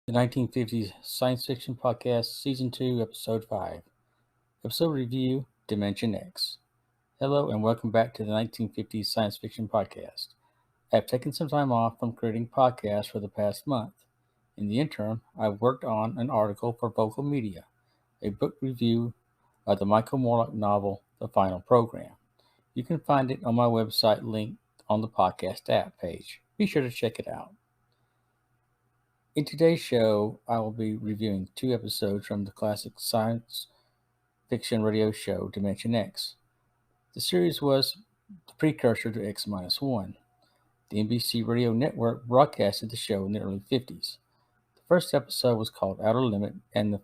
The 1950s Science Fiction Podcast, Season 2, Episode 5. Episode Review, Dimension X. Hello and welcome back to the 1950s Science Fiction Podcast. I have taken some time off from creating podcasts for the past month. In the interim, I've worked on an article for Vocal Media, a book review of the Michael Moorcock novel, The Final Program. You can find it on my website linked on the podcast app page. Be sure to check it out. In today's show, I will be reviewing 2 episodes from the classic science fiction radio show Dimension X. The series was the precursor to X-1. The NBC radio network broadcasted the show in the early 50s. The first episode was called Outer Limit and the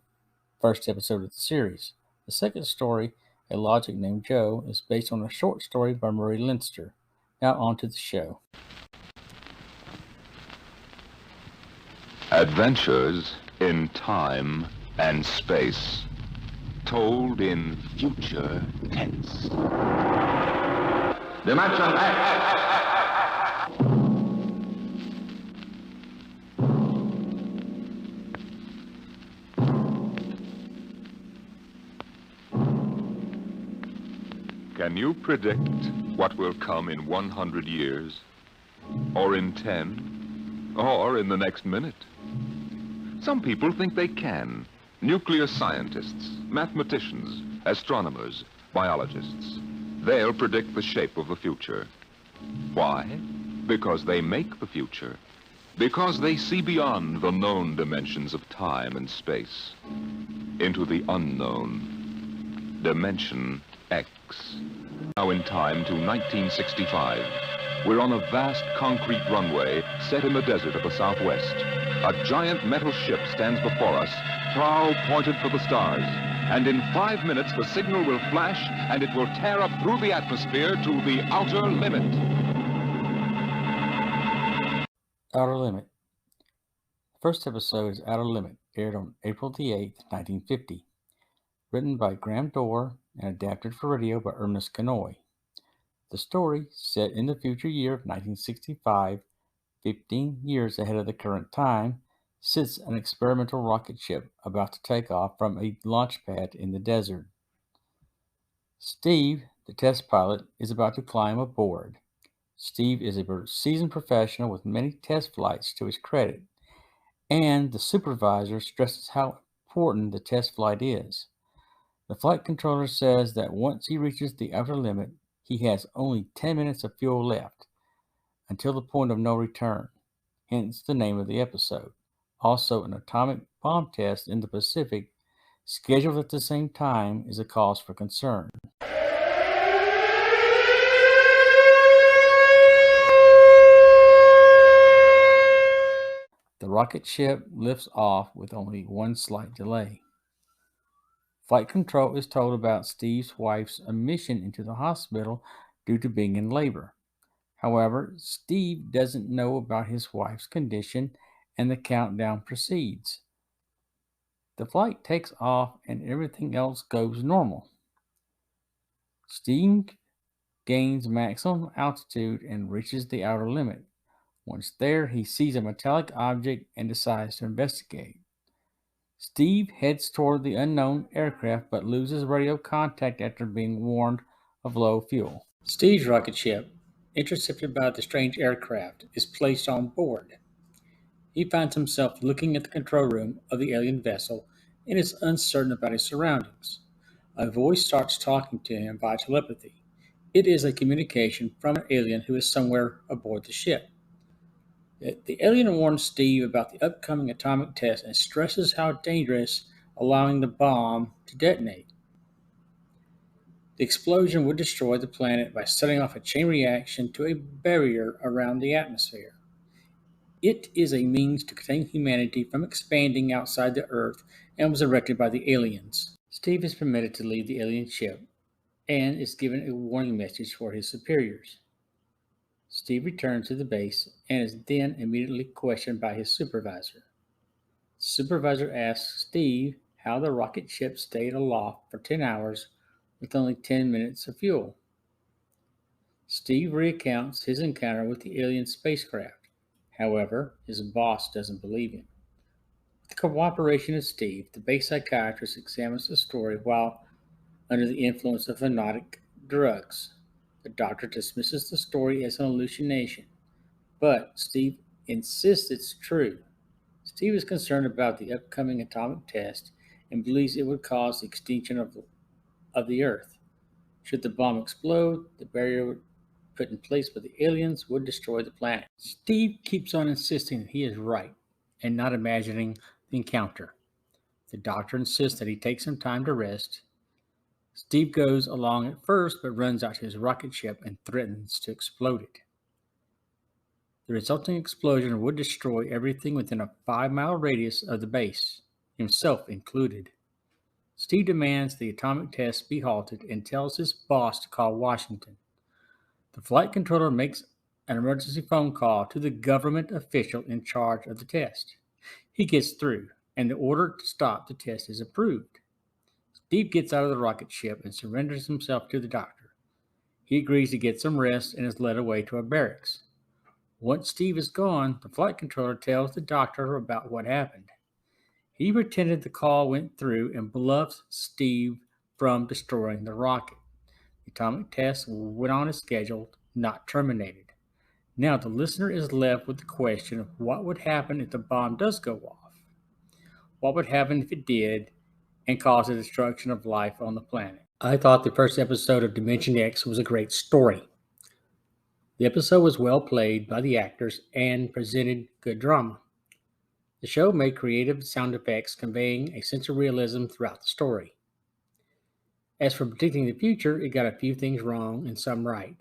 first episode of the series. The second story, A Logic Named Joe, is based on a short story by Murray Leinster. Now on to the show. Adventures in time and space, told in future tense. Dimension X! Can you predict what will come in 100 years? Or in 10? Or in the next minute? Some people think they can. Nuclear scientists, mathematicians, astronomers, biologists. They'll predict the shape of the future. Why? Because they make the future. Because they see beyond the known dimensions of time and space into the unknown. Dimension X. Now in time to 1965. We're on a vast concrete runway set in the desert of the Southwest. A giant metal ship stands before us, prow pointed for the stars. And in 5 minutes, the signal will flash, and it will tear up through the atmosphere to the outer limit. Outer Limit. The first episode is Outer Limit, aired on April the 8th, 1950. Written by Graham Dorr and adapted for radio by Ernest Kanoy. The story, set in the future year of 1965, 15 years ahead of the current time, sits an experimental rocket ship about to take off from a launch pad in the desert. Steve, the test pilot, is about to climb aboard. Steve is a seasoned professional with many test flights to his credit, and the supervisor stresses how important the test flight is. The flight controller says that once he reaches the outer limit, he has only 10 minutes of fuel left, until the point of no return, hence the name of the episode. Also, an atomic bomb test in the Pacific, scheduled at the same time, is a cause for concern. The rocket ship lifts off with only one slight delay. Flight control is told about Steve's wife's admission into the hospital due to being in labor. However, Steve doesn't know about his wife's condition, and the countdown proceeds. The flight takes off and everything else goes normal. Steve gains maximum altitude and reaches the outer limit. Once there, he sees a metallic object and decides to investigate. Steve heads toward the unknown aircraft but loses radio contact after being warned of low fuel. Steve's rocket ship, intercepted by the strange aircraft, is placed on board. He finds himself looking at the control room of the alien vessel and is uncertain about his surroundings. A voice starts talking to him by telepathy. It is a communication from an alien who is somewhere aboard the ship. The alien warns Steve about the upcoming atomic test and stresses how dangerous allowing the bomb to detonate. The explosion would destroy the planet by setting off a chain reaction to a barrier around the atmosphere. It is a means to contain humanity from expanding outside the Earth and was erected by the aliens. Steve is permitted to leave the alien ship and is given a warning message for his superiors. Steve returns to the base and is then immediately questioned by his supervisor. The supervisor asks Steve how the rocket ship stayed aloft for 10 hours with only 10 minutes of fuel. Steve recounts his encounter with the alien spacecraft. However, his boss doesn't believe him. With the cooperation of Steve, the base psychiatrist examines the story while under the influence of hypnotic drugs. The doctor dismisses the story as an hallucination, but Steve insists it's true. Steve is concerned about the upcoming atomic test and believes it would cause the extinction of the Earth. Should the bomb explode, the barrier put in place by the aliens would destroy the planet. Steve keeps on insisting that he is right and not imagining the encounter. The doctor insists that he take some time to rest. Steve goes along at first but runs out to his rocket ship and threatens to explode it. The resulting explosion would destroy everything within a 5-mile radius of the base, himself included. Steve demands the atomic test be halted and tells his boss to call Washington. The flight controller makes an emergency phone call to the government official in charge of the test. He gets through, and the order to stop the test is approved. Steve gets out of the rocket ship and surrenders himself to the doctor. He agrees to get some rest and is led away to a barracks. Once Steve is gone, the flight controller tells the doctor about what happened. He pretended the call went through and bluffs Steve from destroying the rocket. The atomic test went on as scheduled, not terminated. Now the listener is left with the question of what would happen if the bomb does go off. What would happen if it did and cause the destruction of life on the planet? I thought the first episode of Dimension X was a great story. The episode was well played by the actors and presented good drama. The show made creative sound effects conveying a sense of realism throughout the story. As for predicting the future, it got a few things wrong and some right.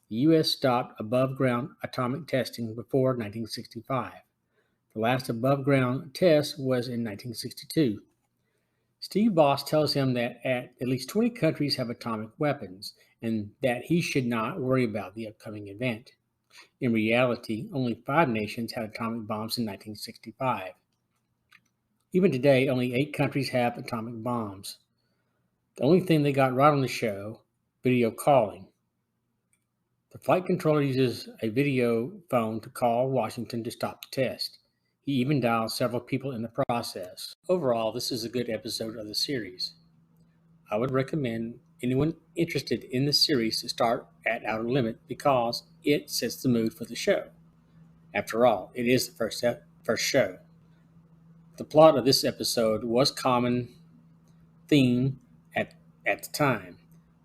The U.S. stopped above-ground atomic testing before 1965. The last above-ground test was in 1962. Steve Boss tells him that at least 20 countries have atomic weapons and that he should not worry about the upcoming event. In reality, only 5 nations had atomic bombs in 1965. Even today, only 8 countries have atomic bombs. The only thing they got right on the show, video calling. The flight controller uses a video phone to call Washington to stop the test. He even dials several people in the process. Overall, this is a good episode of the series. I would recommend anyone interested in the series to start at Outer Limit because it sets the mood for the show. After all, it is the first show. The plot of this episode was common theme at the time,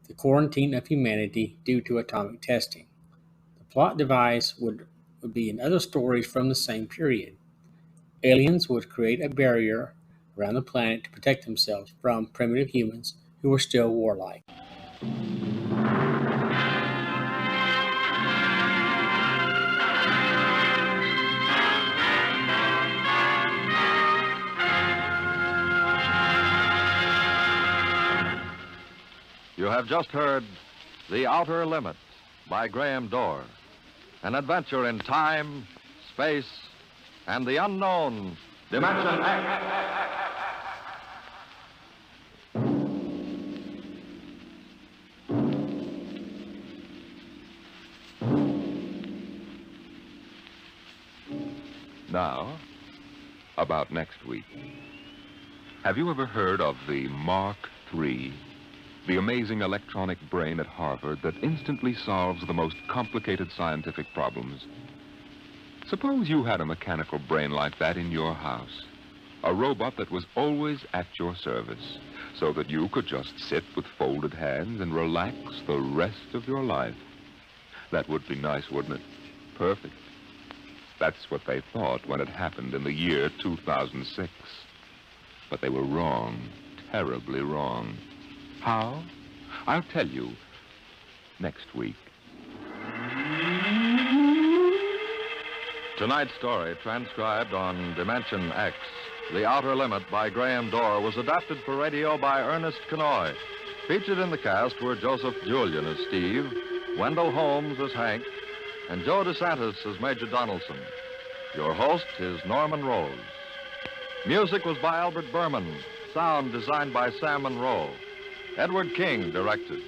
the quarantine of humanity due to atomic testing. The plot device would be in other stories from the same period. Aliens would create a barrier around the planet to protect themselves from primitive humans who were still warlike. You have just heard The Outer Limit by Graham Dorr, an adventure in time, space, and the unknown Dimension X. Now, about next week. Have you ever heard of the Mark III? The amazing electronic brain at Harvard that instantly solves the most complicated scientific problems. Suppose you had a mechanical brain like that in your house. A robot that was always at your service, so that you could just sit with folded hands and relax the rest of your life. That would be nice, wouldn't it? Perfect. That's what they thought when it happened in the year 2006. But they were wrong, terribly wrong. How? I'll tell you next week. Tonight's story, transcribed on Dimension X, The Outer Limit by Graham Dorr, was adapted for radio by Ernest Kenoy. Featured in the cast were Joseph Julian as Steve, Wendell Holmes as Hank, and Joe DeSantis as Major Donaldson. Your host is Norman Rose. Music was by Albert Berman. Sound designed by Sam Monroe. Edward King directed.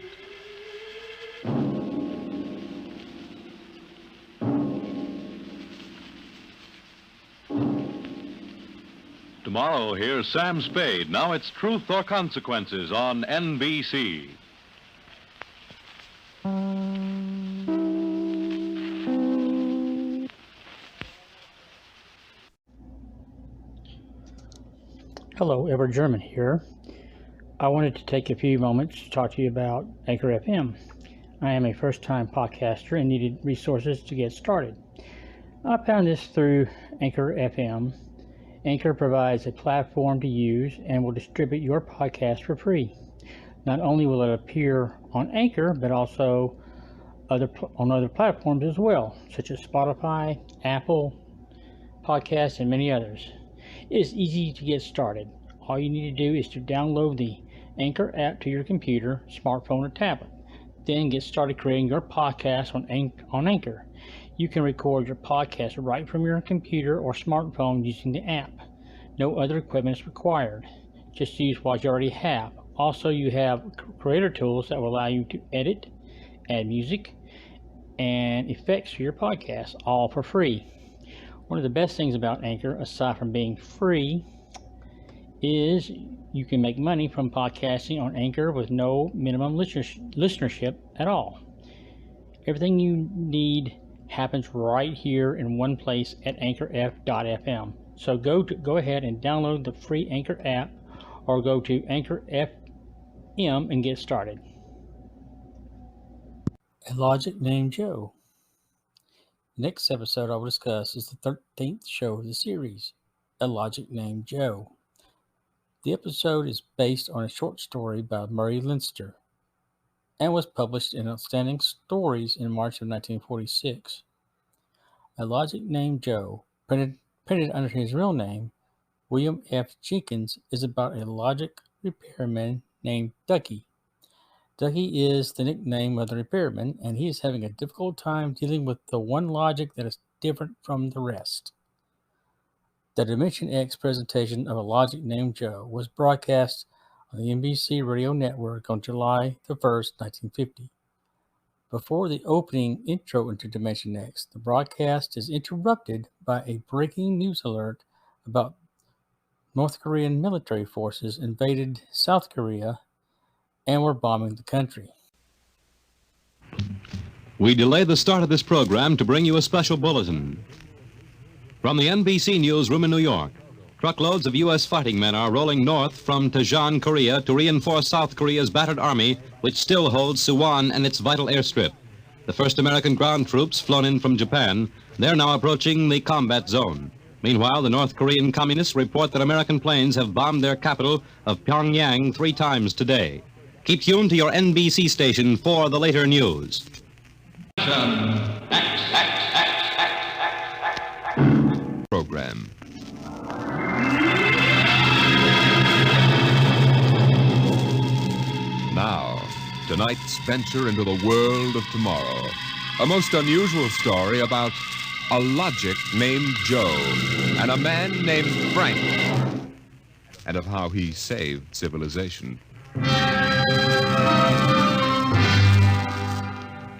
Tomorrow, here's Sam Spade. Now it's Truth or Consequences on NBC. Hello, Ever German here. I wanted to take a few moments to talk to you about Anchor FM. I am a first-time podcaster and needed resources to get started. I found this through Anchor FM. Anchor provides a platform to use and will distribute your podcast for free. Not only will it appear on Anchor, but also on other platforms as well, such as Spotify, Apple Podcasts, and many others. It is easy to get started. All you need to do is to download the Anchor app to your computer, smartphone, or tablet. Then get started creating your podcast on Anchor. You can record your podcast right from your computer or smartphone using the app. No other equipment is required. Just use what you already have. Also, you have creator tools that will allow you to edit, add music, and effects to your podcast, all for free. One of the best things about Anchor, aside from being free, is you can make money from podcasting on Anchor with no minimum listenership at all. Everything you need happens right here in one place at anchorf.fm. So go ahead and download the free Anchor app or go to Anchor FM and get started. A Logic Named Joe. The next episode I will discuss is the 13th show of the series, A Logic Named Joe. The episode is based on a short story by Murray Leinster and was published in Outstanding Stories in March of 1946. A Logic Named Joe, printed under his real name, William F. Jenkins, is about a logic repairman named Ducky. Ducky is the nickname of the repairman, and he is having a difficult time dealing with the one logic that is different from the rest. The Dimension X presentation of A Logic Named Joe was broadcast on the NBC radio network on July the 1st, 1950. Before the opening intro into Dimension X, the broadcast is interrupted by a breaking news alert about North Korean military forces invaded South Korea and were bombing the country. We delay the start of this program to bring you a special bulletin. From the NBC newsroom in New York, truckloads of U.S. fighting men are rolling north from Daejeon, Korea, to reinforce South Korea's battered army, which still holds Suwon and its vital airstrip. The first American ground troops flown in from Japan, they're now approaching the combat zone. Meanwhile, the North Korean communists report that American planes have bombed their capital of Pyongyang 3 times today. Keep tuned to your NBC station for the later news. Program. Now, tonight's venture into the world of tomorrow. A most unusual story about a logic named Joe and a man named Frank, and of how he saved civilization.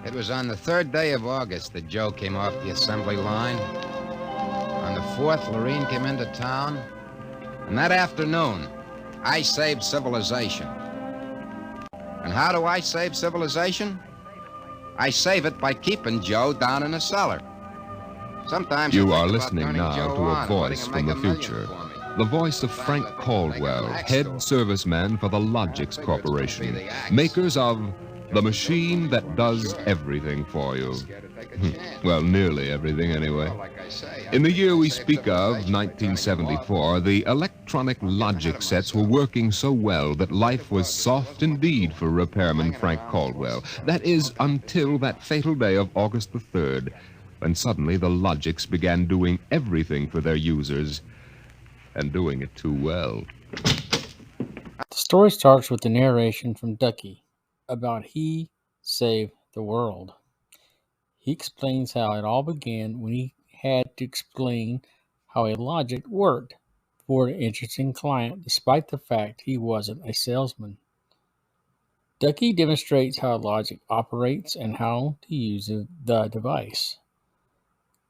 It was on the 3rd day of August that Joe came off the assembly line. On the 4th, Lorene came into town. And that afternoon, I saved civilization. And how do I save civilization? I save it by keeping Joe down in a cellar. Sometimes You I are think about listening turning now Joe to a on and letting voice him from make the $1 million future. for me. The voice of Frank Caldwell, head serviceman for the Logix Corporation, makers of the machine that does everything for you. Well, nearly everything anyway. In the year we speak of, 1974, the electronic Logix sets were working so well that life was soft indeed for repairman Frank Caldwell. That is, until that fatal day of August the 3rd, when suddenly the Logix began doing everything for their users, and doing it too well. The story starts with the narration from Ducky about he saved the world. He explains how it all began when he had to explain how a logic worked for an interesting client, despite the fact he wasn't a salesman. Ducky demonstrates how logic operates and how to use the device.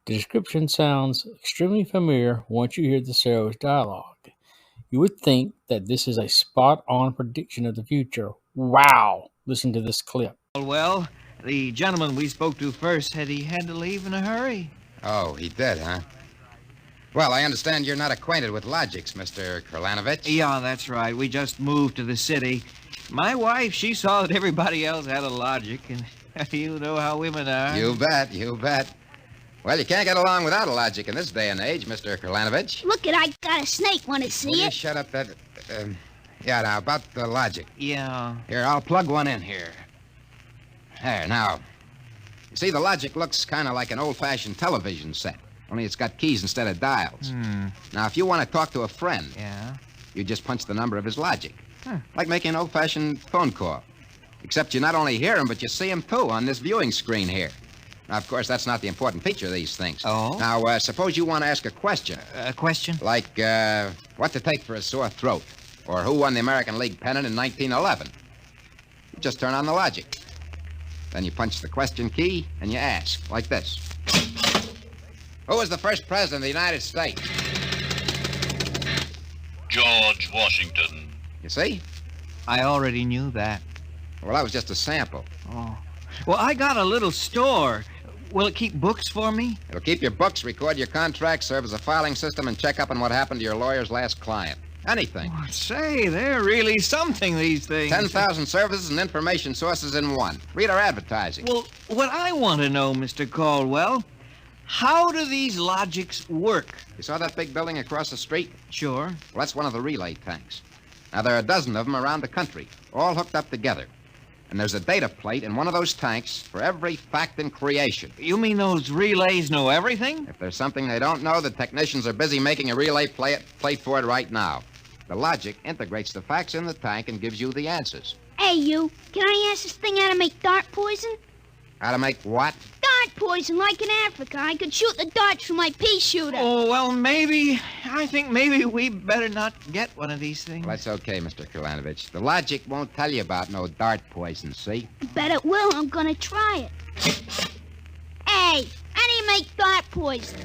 The description sounds extremely familiar once you hear the show's dialogue. You would think that this is a spot-on prediction of the future. Wow! Listen to this clip. Well, the gentleman we spoke to first said he had to leave in a hurry. Oh, he did, huh? Well, I understand you're not acquainted with logics, Mr. Kurlanovich. Yeah, that's right. We just moved to the city. My wife, she saw that everybody else had a logic, and you know how women are. You bet, you bet. Well, you can't get along without a logic in this day and age, Mr. Kurlanovich. Look it, I got a snake. Want to see Will you it? shut up that... yeah, now, about the logic. Yeah. Here, I'll plug one in here. There, now. You see, the logic looks kind of like an old-fashioned television set, only it's got keys instead of dials. Now, if you want to talk to a friend, Yeah? you just punch the number of his logic. Like making an old-fashioned phone call. Except you not only hear him, but you see him, too, on this viewing screen here. Now, of course, that's not the important feature of these things. Oh? Now, suppose you want to ask a question. A question? Like, what to take for a sore throat? Or who won the American League pennant in 1911? You just turn on the logic. Then you punch the question key, and you ask, like this. Who was the first president of the United States? George Washington. You see? I already knew that. Well, that was just a sample. Oh. Well, I got a little store. Will it keep books for me? It'll keep your books, record your contracts, serve as a filing system, and check up on what happened to your lawyer's last client. Anything. Oh, say, they're really something, these things. 10,000 services and information sources in one. Read our advertising. Well, what I want to know, Mr. Caldwell, how do these logics work? You saw that big building across the street? Sure. Well, that's one of the relay tanks. Now, there are a dozen of them around the country, all hooked up together. And there's a data plate in one of those tanks for every fact in creation. You mean those relays know everything? If there's something they don't know, the technicians are busy making a relay plate for it right now. The logic integrates the facts in the tank and gives you the answers. Hey, you. Can I ask this thing how to make dart poison? How to make what? Dart poison, like in Africa. I could shoot the darts from my pea shooter. Oh, well, I think maybe we better not get one of these things. Well, that's okay, Mr. Kurlanovich. The logic won't tell you about no dart poison, see? Bet it will. I'm gonna try it. Hey, how do you make dart poison?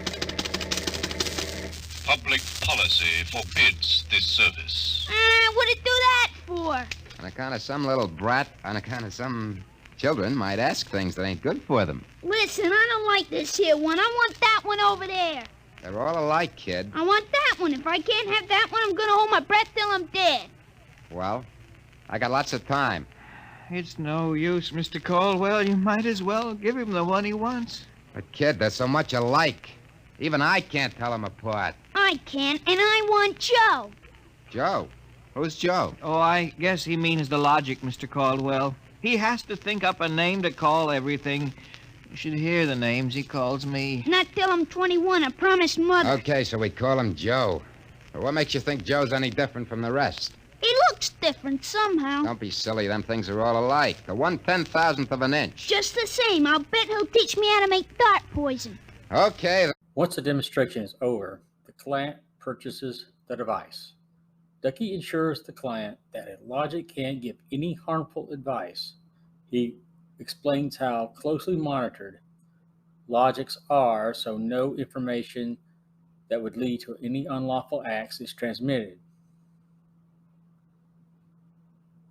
Public policy forbids this service. What'd it do that for? On account of some little brat, on account of some children might ask things that ain't good for them. Listen, I don't like this here one. I want that one over there. They're all alike, kid. I want that one. If I can't have that one, I'm gonna hold my breath till I'm dead. Well, I got lots of time. It's no use, Mr. Caldwell. You might as well give him the one he wants. But, kid, they're so much alike. Even I can't tell them apart. I can, and I want Joe. Joe? Who's Joe? Oh, I guess he means the logic, Mr. Caldwell. He has to think up a name to call everything. You should hear the names he calls me. Not till I'm 21, I promised Mother. Okay, so we call him Joe. But what makes you think Joe's any different from the rest? He looks different somehow. Don't be silly. Them things are all alike. The 1/10,000th of an inch. Just the same, I'll bet he'll teach me how to make dart poison. Okay. Once the demonstration is over, the client purchases the device. Ducky assures the client that logic can't give any harmful advice. He explains how closely monitored logics are, so no information that would lead to any unlawful acts is transmitted.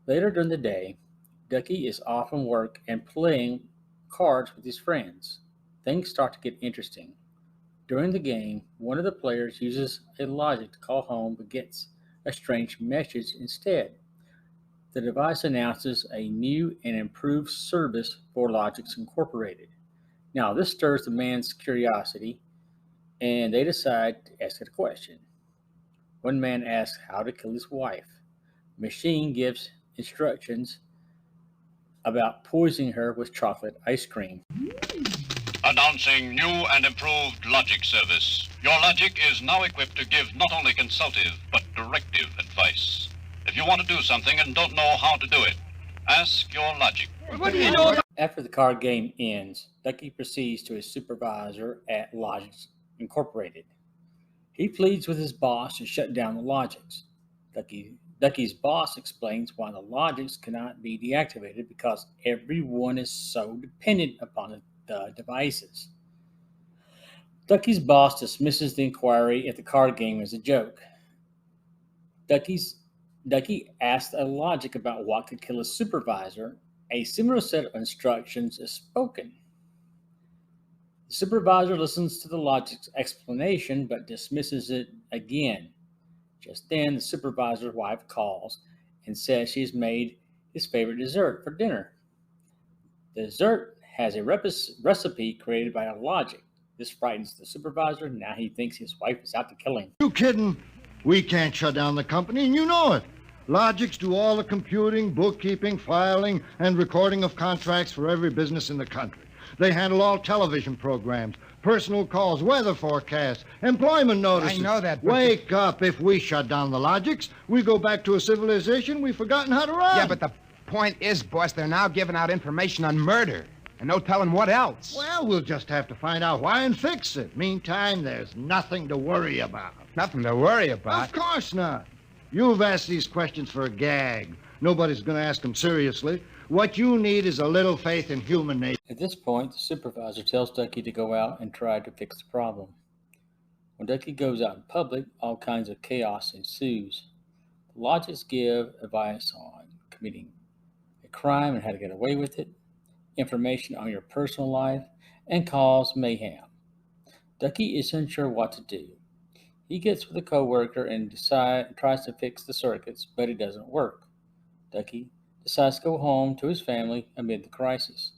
Later during the day, Ducky is off from work and playing cards with his friends. Things start to get interesting. During the game, one of the players uses a logic to call home but gets a strange message instead. The device announces a new and improved service for Logics Incorporated. Now, this stirs the man's curiosity, and they decide to ask it a question. One man asks how to kill his wife. The machine gives instructions about poisoning her with chocolate ice cream. Announcing new and improved logic service. Your logic is now equipped to give not only consultative, but directive advice. If you want to do something and don't know how to do it, ask your logic. What do you know? After the card game ends, Ducky proceeds to his supervisor at Logics Incorporated. He pleads with his boss to shut down the Logics. Ducky's boss explains why the Logics cannot be deactivated because everyone is so dependent upon the devices. Ducky's boss dismisses the inquiry at the card game as a joke. Ducky asked a logic about what could kill a supervisor. A similar set of instructions is spoken. The supervisor listens to the logic's explanation but dismisses it again. Just then, the supervisor's wife calls and says she's made his favorite dessert for dinner. The dessert has a recipe created by a logic. This frightens the supervisor. Now he thinks his wife is out to kill him. You kidding? We can't shut down the company, and you know it. Logics do all the computing, bookkeeping, filing, and recording of contracts for every business in the country. They handle all television programs, personal calls, weather forecasts, employment notices. I know that, but... Wake up. If we shut down the Logics, we go back to a civilization we've forgotten how to run. Yeah, but the point is, boss, they're now giving out information on murder. And no telling what else. Well, we'll just have to find out why and fix it. Meantime, there's nothing to worry about. Nothing to worry about? Of course not. You've asked these questions for a gag. Nobody's going to ask them seriously. What you need is a little faith in human nature. At this point, the supervisor tells Ducky to go out and try to fix the problem. When Ducky goes out in public, all kinds of chaos ensues. The logics give advice on committing a crime and how to get away with it, information on your personal life, and cause mayhem. Ducky is unsure what to do. He gets with a coworker and tries to fix the circuits, but it doesn't work. Ducky decides to go home to his family amid the crisis.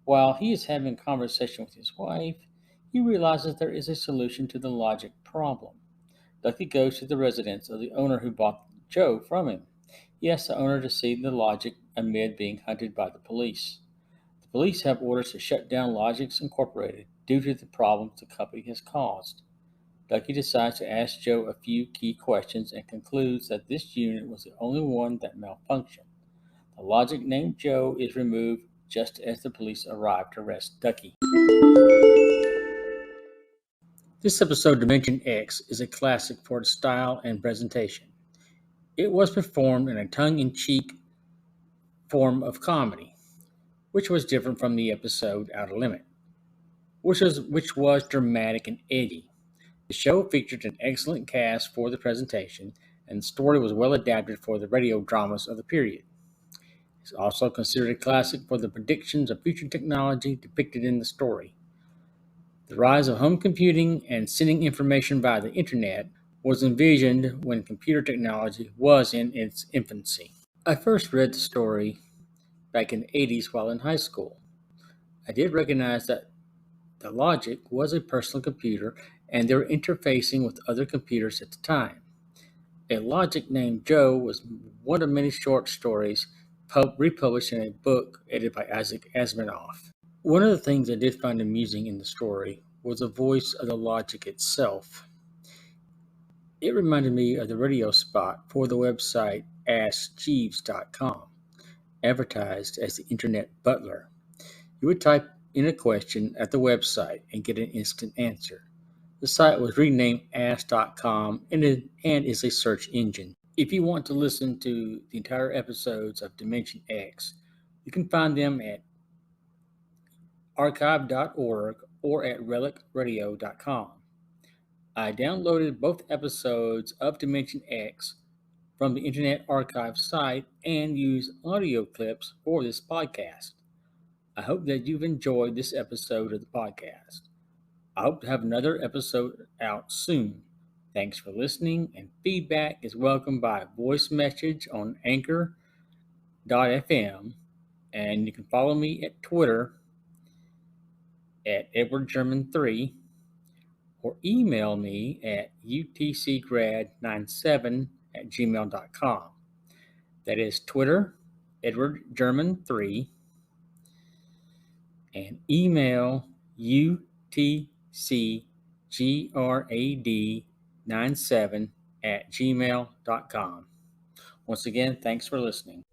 While he is having a conversation with his wife, he realizes there is a solution to the logic problem. Ducky goes to the residence of the owner who bought Joe from him. He asks the owner to see the logic amid being hunted by the police. The police have orders to shut down Logics Incorporated due to the problems the company has caused. Ducky decides to ask Joe a few key questions and concludes that this unit was the only one that malfunctioned. The logic named Joe is removed just as the police arrive to arrest Ducky. This episode, Dimension X, is a classic for its style and presentation. It was performed in a tongue-in-cheek form of comedy, which was different from the episode Outer Limit, which was dramatic and edgy. The show featured an excellent cast for the presentation, and the story was well adapted for the radio dramas of the period. It's also considered a classic for the predictions of future technology depicted in the story. The rise of home computing and sending information via the internet was envisioned when computer technology was in its infancy. I first read the story back in the 80s while in high school. I did recognize that the Logic was a personal computer and they were interfacing with other computers at the time. A Logic named Joe was one of many short stories republished in a book edited by Isaac Asimov. One of the things I did find amusing in the story was the voice of the Logic itself. It reminded me of the radio spot for the website AskJeeves.com, advertised as the Internet Butler. You would type in a question at the website and get an instant answer. The site was renamed Ask.com and is a search engine. If you want to listen to the entire episodes of Dimension X, you can find them at archive.org or at relicradio.com. I downloaded both episodes of Dimension X from the Internet Archive site and used audio clips for this podcast. I hope that you've enjoyed this episode of the podcast. I hope to have another episode out soon. Thanks for listening, and feedback is welcome by voice message on anchor.fm, and you can follow me at Twitter at EdwardGerman3 or email me at utcgrad97@gmail.com. That is Twitter, EdwardGerman3, and email utcgrad97@gmail.com. Once again, thanks for listening.